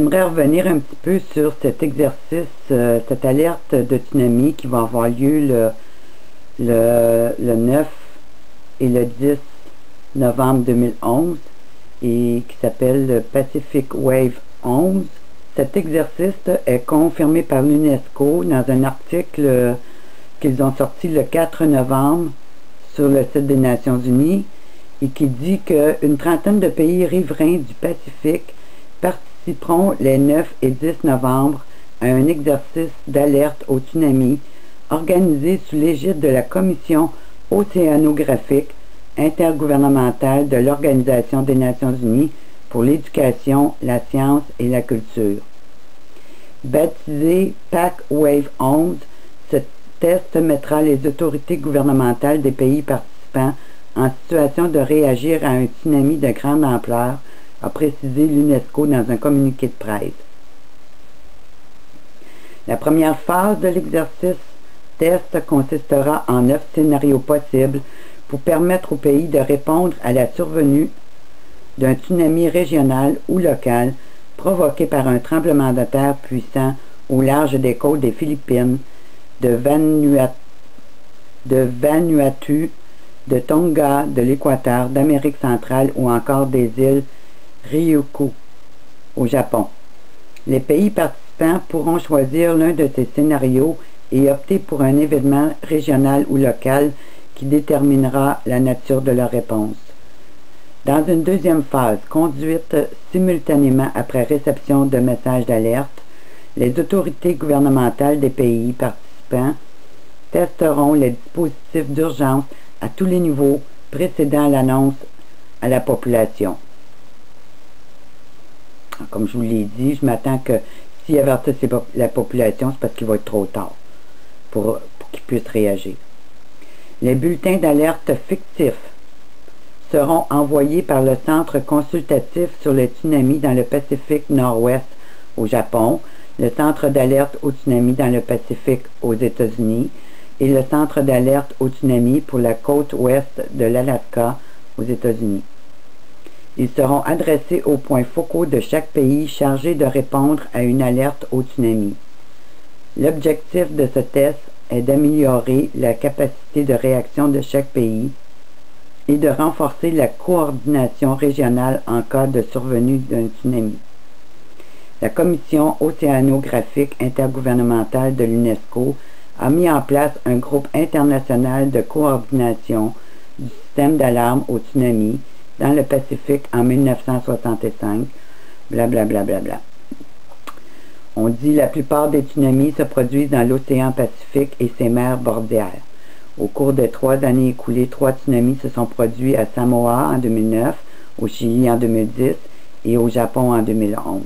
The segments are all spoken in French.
j'aimerais revenir un petit peu sur cet exercice, cette alerte de tsunami qui va avoir lieu le 9 et le 10 novembre 2011 et qui s'appelle le Pacific Wave 11. Cet exercice est confirmé par l'UNESCO dans un article qu'ils ont sorti le 4 novembre sur le site des Nations Unies et qui dit qu'une trentaine de pays riverains du Pacifique participeront les 9 et 10 novembre à un exercice d'alerte au tsunami organisé sous l'égide de la Commission océanographique intergouvernementale de l'Organisation des Nations Unies pour l'éducation, la science et la culture. Baptisé PAC Wave 11, ce test mettra les autorités gouvernementales des pays participants en situation de réagir à un tsunami de grande ampleur, a précisé l'UNESCO dans un communiqué de presse. La première phase de l'exercice test consistera en 9 scénarios possibles pour permettre aux pays de répondre à la survenue d'un tsunami régional ou local provoqué par un tremblement de terre puissant au large des côtes des Philippines, de Vanuatu, de Tonga, de l'Équateur, d'Amérique centrale ou encore des îles Ryukyu au Japon. Les pays participants pourront choisir l'un de ces scénarios et opter pour un événement régional ou local qui déterminera la nature de leur réponse. Dans une deuxième phase, conduite simultanément après réception de messages d'alerte, les autorités gouvernementales des pays participants testeront les dispositifs d'urgence à tous les niveaux précédant l'annonce à la population. Comme je vous l'ai dit, je m'attends que s'ils avertissent la population, c'est parce qu'il va être trop tard pour qu'ils puissent réagir. Les bulletins d'alerte fictifs seront envoyés par le Centre consultatif sur les tsunamis dans le Pacifique Nord-Ouest au Japon, le Centre d'alerte au tsunami dans le Pacifique aux États-Unis et le Centre d'alerte au tsunami pour la côte ouest de l'Alaska aux États-Unis. Ils seront adressés aux points focaux de chaque pays chargé de répondre à une alerte au tsunami. L'objectif de ce test est d'améliorer la capacité de réaction de chaque pays et de renforcer la coordination régionale en cas de survenue d'un tsunami. La Commission océanographique intergouvernementale de l'UNESCO a mis en place un groupe international de coordination du système d'alarme au tsunami dans le Pacifique en 1965, blablabla. On dit la plupart des tsunamis se produisent dans l'océan Pacifique et ses mers bordéaires. Au cours des 3 années écoulées, 3 tsunamis se sont produits à Samoa en 2009, au Chili en 2010 et au Japon en 2011.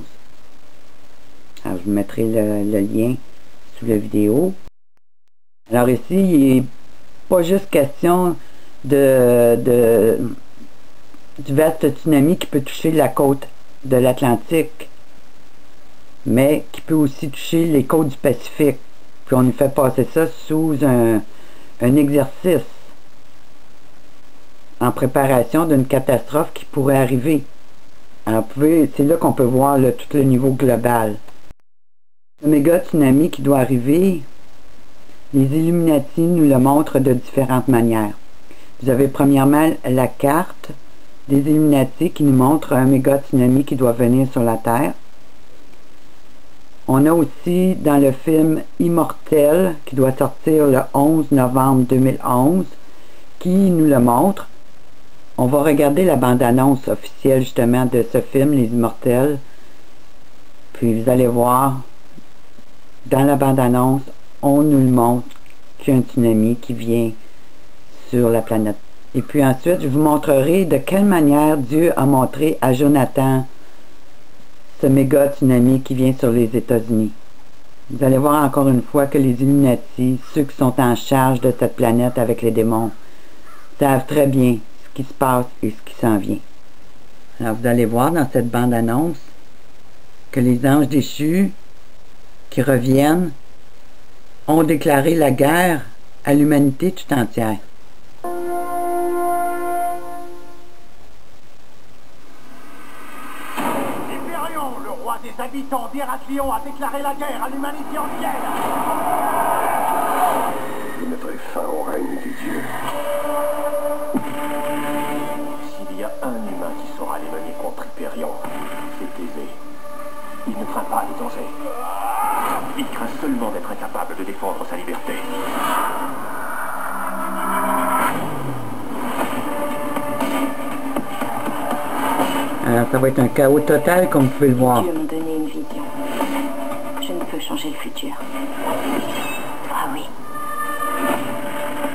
Alors, je vous mettrai le lien sous la vidéo. Alors ici, il n'est pas juste question du vaste tsunami qui peut toucher la côte de l'Atlantique, mais qui peut aussi toucher les côtes du Pacifique. Puis on nous fait passer ça sous un exercice en préparation d'une catastrophe qui pourrait arriver. Alors c'est là qu'on peut voir tout le niveau global. Le méga tsunami qui doit arriver, les Illuminati nous le montrent de différentes manières. Vous avez premièrement la carte des Illuminati qui nous montre un méga tsunami qui doit venir sur la Terre. On a aussi dans le film Immortel qui doit sortir le 11 novembre 2011 qui nous le montre. On va regarder la bande-annonce officielle justement de ce film, Les Immortels. Puis vous allez voir, dans la bande-annonce, on nous le montre qu'il y a un tsunami qui vient sur la planète. Et puis ensuite, je vous montrerai de quelle manière Dieu a montré à Jonathan ce méga tsunami qui vient sur les États-Unis. Vous allez voir encore une fois que les Illuminati, ceux qui sont en charge de cette planète avec les démons, savent très bien ce qui se passe et ce qui s'en vient. Alors vous allez voir dans cette bande-annonce que les anges déchus qui reviennent ont déclaré la guerre à l'humanité tout entière. Hyperion, Héraklion, le roi des habitants d'Héraklion, a déclaré la guerre à l'humanité entière. Je mettrai fin au règne des dieux. S'il y a un humain qui saura les mener contre Hyperion, c'est Thésée. Il ne craint pas les dangers. Il craint seulement d'être incapable de défendre sa liberté. Alors, ça va être un chaos total, comme vous pouvez le voir. Dieu m'a donné une vision. Je ne peux changer le futur. Ah oui.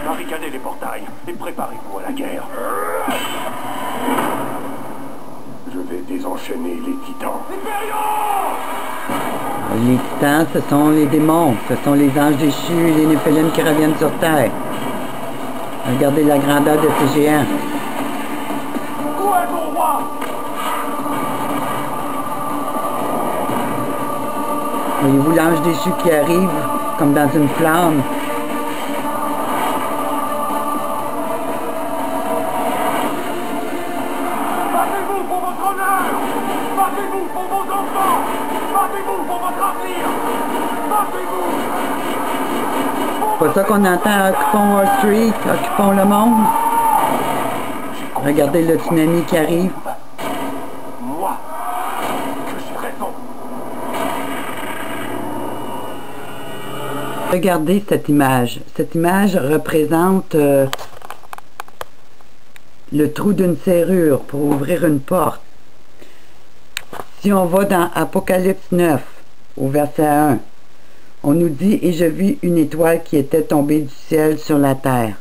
Barricadez les portails et préparez-vous à la guerre. Je vais désenchaîner les titans. Les titans, ce sont les démons, ce sont les anges déchus, les Néphilim qui reviennent sur Terre. Regardez la grandeur de ces géants. Où est mon roi? Voyez-vous l'ange déchu qui arrive comme dans une flamme. Battez-vous pour votre honneur! Battez-vous pour vos enfants! Battez-vous pour votre avenir! Battez-vous! C'est pas ça qu'on entend, occupons Wall Street, occupons le monde. Regardez le tsunami qui arrive. Moi, que j'ai raison. Regardez cette image. Cette image représente le trou d'une serrure pour ouvrir une porte. Si on va dans Apocalypse 9, au verset 1, on nous dit « Et je vis une étoile qui était tombée du ciel sur la terre.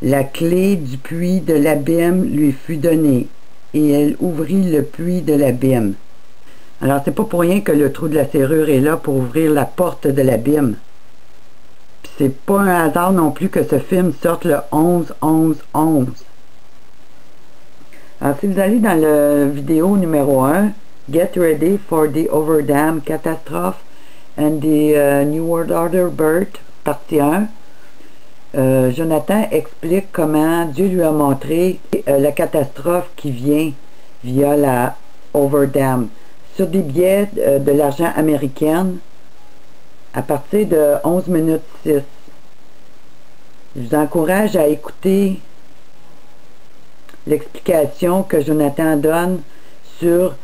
La clé du puits de l'abîme lui fut donnée, et elle ouvrit le puits de l'abîme. » Alors, c'est pas pour rien que le trou de la serrure est là pour ouvrir la porte de l'abîme. Puis c'est pas un hasard non plus que ce film sorte le 11-11-11. Alors, si vous allez dans la vidéo numéro 1, Get Ready for the Overdam Catastrophe and the New World Order Birth, partie 1, Jonathan explique comment Dieu lui a montré la catastrophe qui vient via la Overdam. Sur des billets de l'argent américaine à partir de 11 minutes 6. Je vous encourage à écouter l'explication que Jonathan donne sur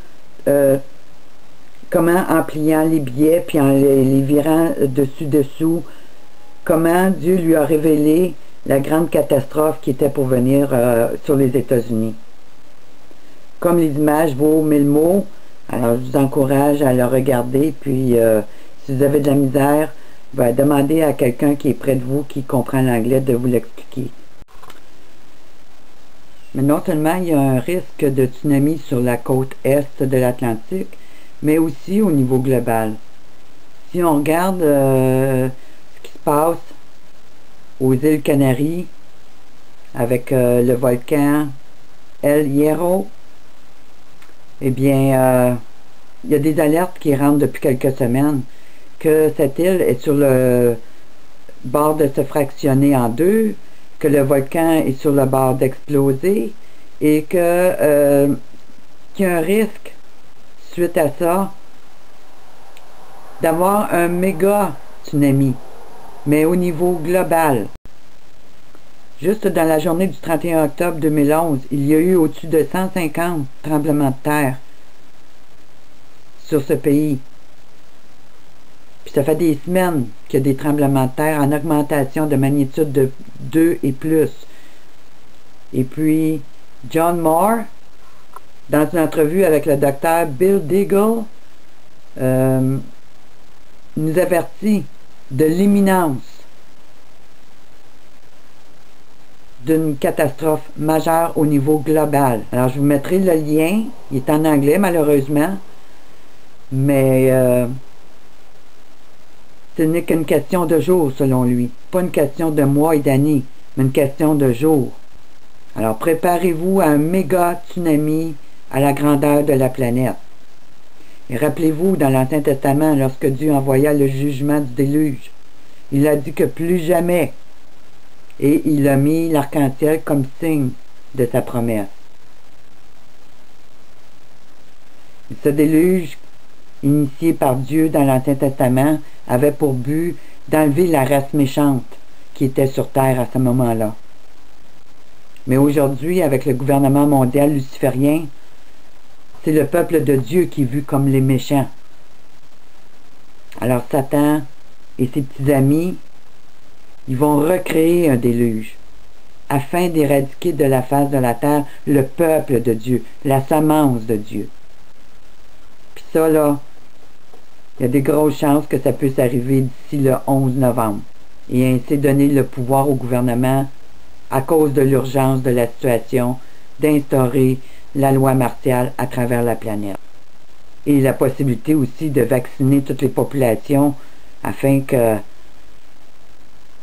comment, en pliant les billets puis en les virant dessus-dessous, comment Dieu lui a révélé la grande catastrophe qui était pour venir sur les États-Unis. Comme les images vaut 1000 mots, alors je vous encourage à le regarder, puis si vous avez de la misère, demandez à quelqu'un qui est près de vous, qui comprend l'anglais, de vous l'expliquer. Mais non seulement il y a un risque de tsunami sur la côte est de l'Atlantique, mais aussi au niveau global. Si on regarde ce qui se passe aux îles Canaries, avec le volcan El Hierro, eh bien, il y a des alertes qui rentrent depuis quelques semaines que cette île est sur le bord de se fractionner en deux, que le volcan est sur le bord d'exploser et que qu'il y a un risque, suite à ça, d'avoir un méga tsunami, mais au niveau global. Juste dans la journée du 31 octobre 2011, il y a eu au-dessus de 150 tremblements de terre sur ce pays. Puis ça fait des semaines qu'il y a des tremblements de terre en augmentation de magnitude de 2 et plus. Et puis, John Moore, dans une entrevue avec le docteur Bill Deagle, nous avertit de l'imminence d'une catastrophe majeure au niveau global. Alors, je vous mettrai le lien. Il est en anglais, malheureusement. Mais ce n'est qu'une question de jours, selon lui. Pas une question de mois et d'années, mais une question de jours. Alors, préparez-vous à un méga tsunami à la grandeur de la planète. Et rappelez-vous, dans l'Ancien Testament, lorsque Dieu envoya le jugement du déluge, il a dit que plus jamais, et il a mis l'arc-en-ciel comme signe de sa promesse. Ce déluge, initié par Dieu dans l'Ancien Testament, avait pour but d'enlever la race méchante qui était sur terre à ce moment-là. Mais aujourd'hui, avec le gouvernement mondial luciférien, c'est le peuple de Dieu qui est vu comme les méchants. Alors Satan et ses petits amis, ils vont recréer un déluge afin d'éradiquer de la face de la terre le peuple de Dieu, la semence de Dieu. Puis ça, là, il y a des grosses chances que ça puisse arriver d'ici le 11 novembre. Et ainsi donner le pouvoir au gouvernement, à cause de l'urgence de la situation, d'instaurer la loi martiale à travers la planète. Et la possibilité aussi de vacciner toutes les populations afin que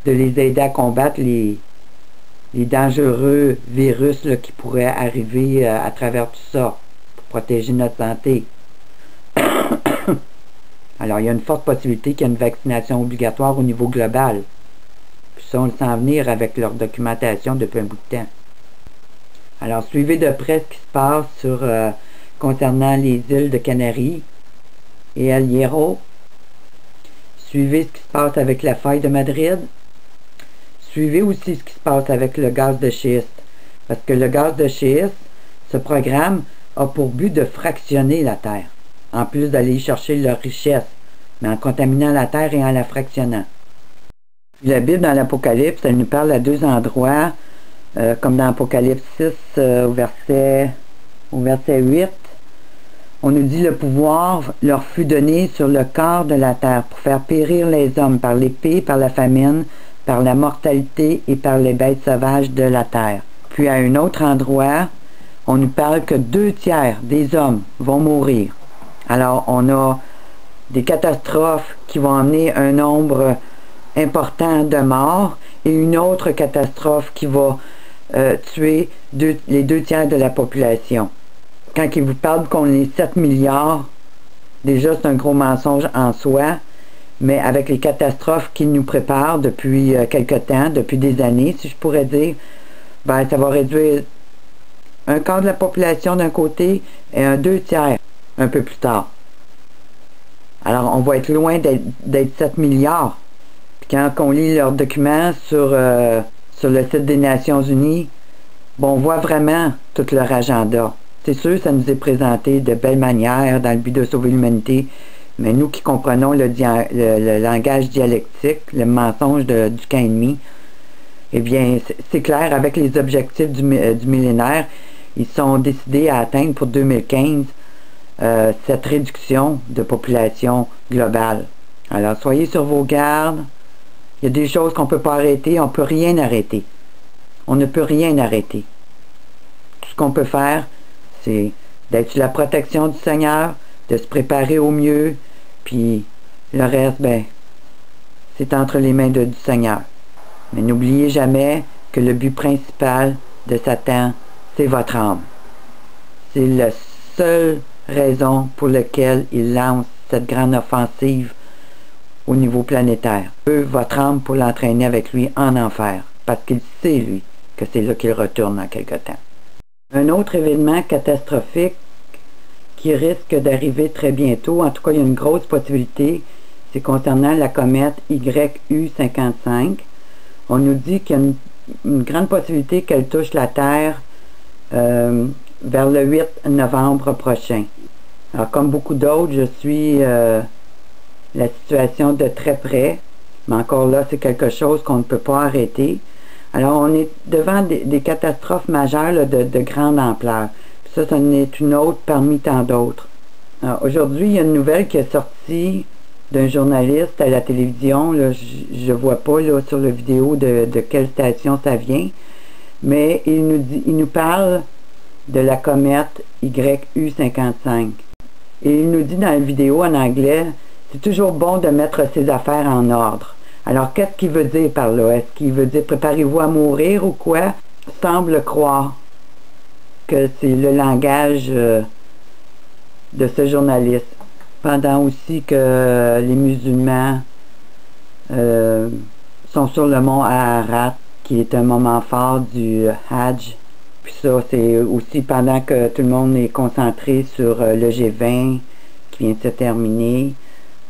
de les aider à combattre les dangereux virus là, qui pourraient arriver à travers tout ça, pour protéger notre santé. Alors, il y a une forte possibilité qu'il y ait une vaccination obligatoire au niveau global. Puis ça, on le sent venir avec leur documentation depuis un bout de temps. Alors, suivez de près ce qui se passe concernant les îles de Canaries et El Hierro. Suivez ce qui se passe avec la faille de Madrid. Suivez aussi ce qui se passe avec le gaz de schiste. Parce que le gaz de schiste, ce programme a pour but de fractionner la Terre, en plus d'aller chercher leur richesse, mais en contaminant la Terre et en la fractionnant. La Bible, dans l'Apocalypse, elle nous parle à deux endroits, comme dans Apocalypse 6, au verset 8, on nous dit « Le pouvoir leur fut donné sur le corps de la terre pour faire périr les hommes par l'épée, par la famine, par la mortalité et par les bêtes sauvages de la terre. » Puis à un autre endroit, on nous parle que 2/3 des hommes vont mourir. Alors on a des catastrophes qui vont amener un nombre important de morts et une autre catastrophe qui va tuer les 2/3 de la population. Quand il vous parle qu'on est 7 milliards, déjà c'est un gros mensonge en soi, mais avec les catastrophes qu'il nous prépare depuis quelque temps, depuis des années, si je pourrais dire, ben, ça va réduire un quart de la population d'un côté et un 2/3 un peu plus tard. Alors on va être loin d'être 7 milliards. Puis quand on lit leurs documents sur le site des Nations Unies, bon, on voit vraiment tout leur agenda. C'est sûr, ça nous est présenté de belle manière dans le but de sauver l'humanité, mais nous qui comprenons le langage dialectique, le mensonge du camp ennemi, eh bien, c'est clair, avec les objectifs du millénaire, ils sont décidés à atteindre pour 2015 cette réduction de population globale. Alors, soyez sur vos gardes. Il y a des choses qu'on ne peut pas arrêter, on ne peut rien arrêter. On ne peut rien arrêter. Tout ce qu'on peut faire, c'est d'être sous la protection du Seigneur, de se préparer au mieux, puis le reste, ben, c'est entre les mains du Seigneur. Mais n'oubliez jamais que le but principal de Satan, c'est votre âme. C'est la seule raison pour laquelle il lance cette grande offensive au niveau planétaire. Il veut votre âme pour l'entraîner avec lui en enfer, parce qu'il sait, lui, que c'est là qu'il retourne dans quelque temps. Un autre événement catastrophique qui risque d'arriver très bientôt, en tout cas il y a une grosse possibilité, c'est concernant la comète YU55. On nous dit qu'il y a une grande possibilité qu'elle touche la Terre vers le 8 novembre prochain. Alors comme beaucoup d'autres, je suis la situation de très près, mais encore là, c'est quelque chose qu'on ne peut pas arrêter. Alors, on est devant des catastrophes majeures là, de grande ampleur. Puis ça, c'en est une autre parmi tant d'autres. Aujourd'hui, il y a une nouvelle qui est sortie d'un journaliste à la télévision. Là, je ne vois pas là, sur la vidéo de quelle station ça vient, mais il nous parle de la comète YU55. Et il nous dit dans la vidéo en anglais, c'est toujours bon de mettre ses affaires en ordre. Alors, qu'est-ce qu'il veut dire par là? Est-ce qu'il veut dire préparez-vous à mourir ou quoi? Semble croire que c'est le langage de ce journaliste. Pendant aussi que les musulmans sont sur le mont Ararat, qui est un moment fort du Hajj, Puis ça, c'est aussi pendant que tout le monde est concentré sur le G20 qui vient de se terminer.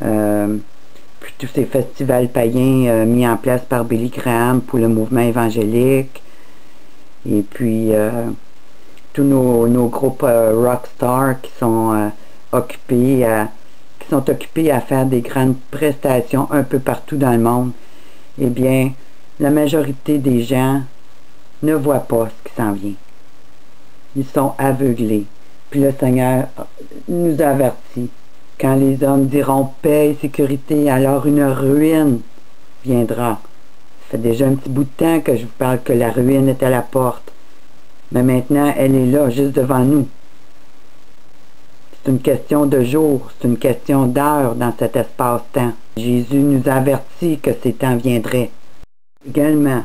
Puis tous ces festivals païens mis en place par Billy Graham pour le mouvement évangélique. Et puis tous nos groupes rockstars qui sont occupés à faire des grandes prestations un peu partout dans le monde. Eh bien, la majorité des gens ne voient pas ce qui s'en vient. Ils sont aveuglés. Puis le Seigneur nous avertit. Quand les hommes diront paix et sécurité, alors une ruine viendra. Ça fait déjà un petit bout de temps que je vous parle que la ruine est à la porte. Mais maintenant, elle est là, juste devant nous. C'est une question de jour, c'est une question d'heure dans cet espace-temps. Jésus nous avertit que ces temps viendraient. Également,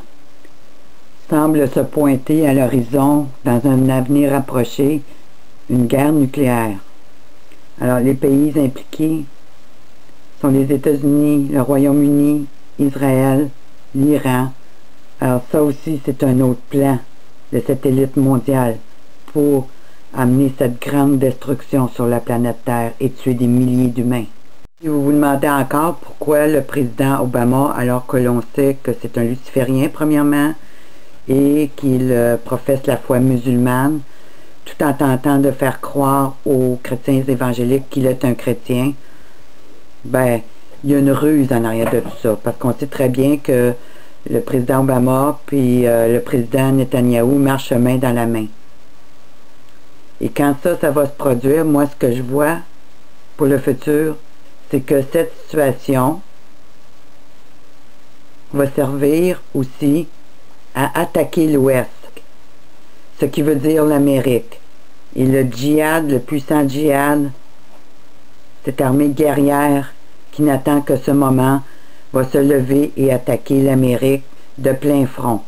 semble se pointer à l'horizon, dans un avenir approché, une guerre nucléaire. Alors, les pays impliqués sont les États-Unis, le Royaume-Uni, Israël, l'Iran. Alors, ça aussi, c'est un autre plan de cette élite mondiale pour amener cette grande destruction sur la planète Terre et tuer des milliers d'humains. Si vous vous demandez encore pourquoi le président Obama, alors que l'on sait que c'est un luciférien premièrement, et qu'il professe la foi musulmane, tout en tentant de faire croire aux chrétiens évangéliques qu'il est un chrétien, ben, il y a une ruse en arrière de tout ça, parce qu'on sait très bien que le président Obama puis le président Netanyahou marchent main dans la main. Et quand ça va se produire, moi, ce que je vois pour le futur, c'est que cette situation va servir aussi à attaquer l'Ouest, ce qui veut dire l'Amérique. Et le djihad, le puissant djihad, cette armée guerrière qui n'attend que ce moment, va se lever et attaquer l'Amérique de plein front.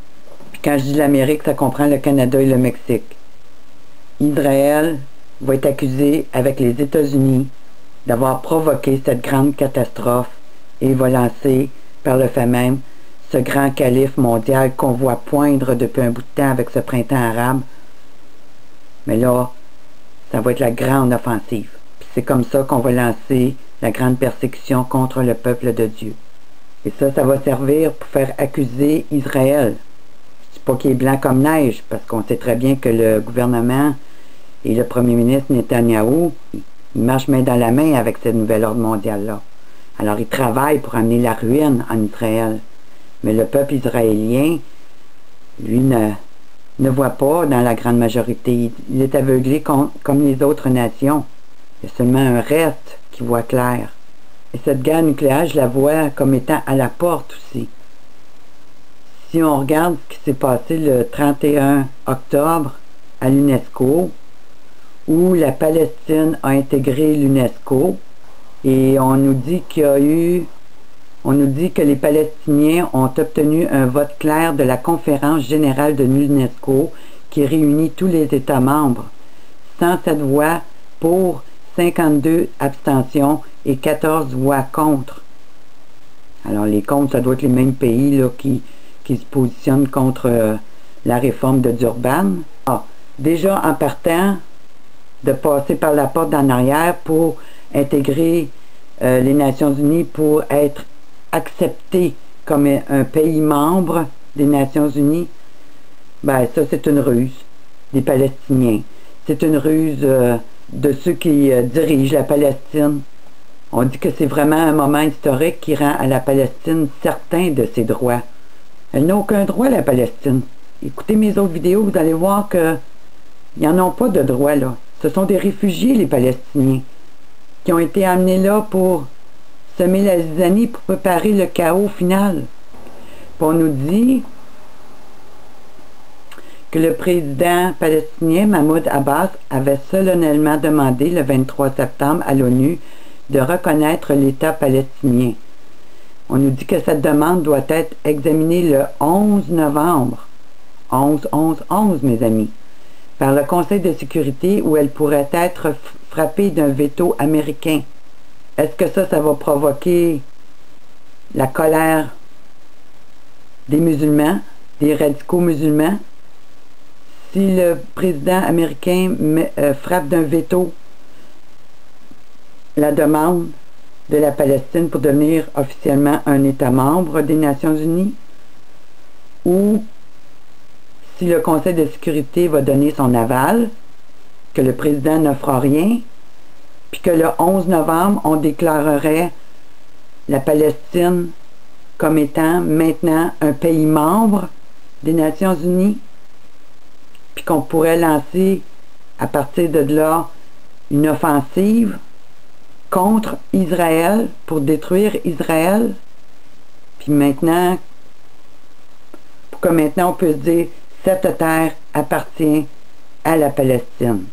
Puis quand je dis l'Amérique, ça comprend le Canada et le Mexique. Israël va être accusé avec les États-Unis d'avoir provoqué cette grande catastrophe et va lancer par le fait même ce grand calife mondial qu'on voit poindre depuis un bout de temps avec ce printemps arabe. Mais là, ça va être la grande offensive. Puis c'est comme ça qu'on va lancer la grande persécution contre le peuple de Dieu. Et ça va servir pour faire accuser Israël. C'est pas qu'il est blanc comme neige, parce qu'on sait très bien que le gouvernement et le premier ministre Netanyahou, ils marchent main dans la main avec ce nouvel ordre mondial-là. Alors ils travaillent pour amener la ruine en Israël. Mais le peuple israélien, lui, ne voit pas dans la grande majorité. Il est aveuglé comme les autres nations. Il y a seulement un reste qui voit clair. Et cette guerre nucléaire, je la vois comme étant à la porte aussi. Si on regarde ce qui s'est passé le 31 octobre à l'UNESCO, où la Palestine a intégré l'UNESCO, et on nous dit que les Palestiniens ont obtenu un vote clair de la conférence générale de l'UNESCO qui réunit tous les États membres. 107 voix pour, 52 abstentions et 14 voix contre. Alors les contre, ça doit être les mêmes pays là, qui se positionnent contre la réforme de Durban. Déjà en partant de passer par la porte d'en arrière pour intégrer les Nations Unies pour être accepté comme un pays membre des Nations Unies, ben ça c'est une ruse des Palestiniens. C'est une ruse de ceux qui dirigent la Palestine. On dit que c'est vraiment un moment historique qui rend à la Palestine certain de ses droits. Elle n'a aucun droit, la Palestine. Écoutez mes autres vidéos, vous allez voir que ils n'en ont pas de droit là. Ce sont des réfugiés, les Palestiniens, qui ont été amenés là pour semer la zizanie pour préparer le chaos final. Puis on nous dit que le président palestinien Mahmoud Abbas avait solennellement demandé le 23 septembre à l'ONU de reconnaître l'État palestinien. On nous dit que cette demande doit être examinée le 11 novembre. 11, mes amis. Par le Conseil de sécurité où elle pourrait être frappée d'un veto américain. Est-ce que ça va provoquer la colère des musulmans, des radicaux musulmans? si le président américain frappe d'un veto la demande de la Palestine pour devenir officiellement un État membre des Nations Unies, ou si le Conseil de sécurité va donner son aval, que le président ne fera rien, puis que le 11 novembre, on déclarerait la Palestine comme étant maintenant un pays membre des Nations Unies, puis qu'on pourrait lancer à partir de là une offensive contre Israël pour détruire Israël, puis maintenant, pour que maintenant on puisse dire cette terre appartient à la Palestine.